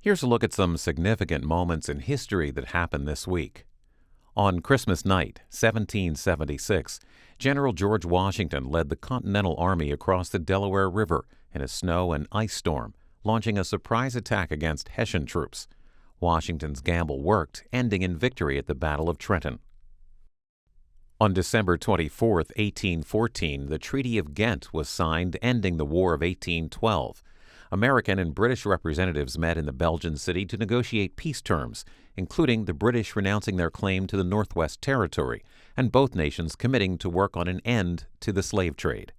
Here's a look at some significant moments in history that happened this week. On Christmas night, 1776, General George Washington led the Continental Army across the Delaware River in a snow and ice storm, launching a surprise attack against Hessian troops. Washington's gamble worked, ending in victory at the Battle of Trenton. On December 24, 1814, the Treaty of Ghent was signed, ending the War of 1812. American and British representatives met in the Belgian city to negotiate peace terms, including the British renouncing their claim to the Northwest Territory and both nations committing to work on an end to the slave trade.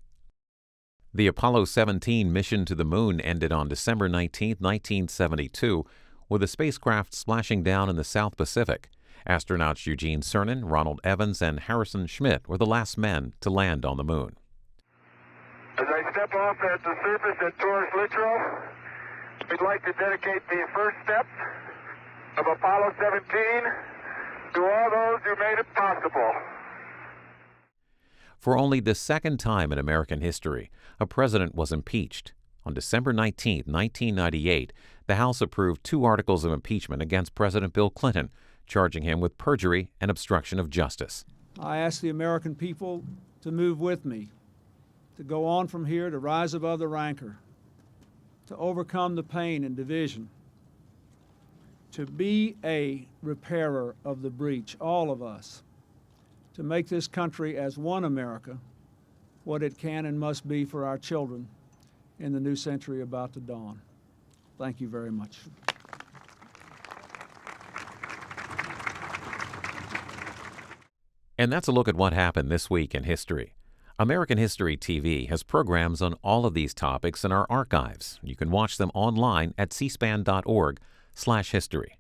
The Apollo 17 mission to the moon ended on December 19, 1972, with the spacecraft splashing down in the South Pacific. Astronauts Eugene Cernan, Ronald Evans, and Harrison Schmitt were the last men to land on the moon. As I step off at the surface at Taurus Littrow, we'd like to dedicate the first steps of Apollo 17 to all those who made it possible. For only the second time in American history, a president was impeached. On December 19, 1998, the House approved 2 articles of impeachment against President Bill Clinton, charging him with perjury and obstruction of justice. I ask the American people to move with me, to go on from here, to rise above the rancor, to overcome the pain and division, to be a repairer of the breach, all of us, to make this country as one America what it can and must be for our children in the new century about to dawn. Thank you very much. And that's a look at what happened this week in history. American History TV has programs on all of these topics in our archives. You can watch them online at cspan.org/history.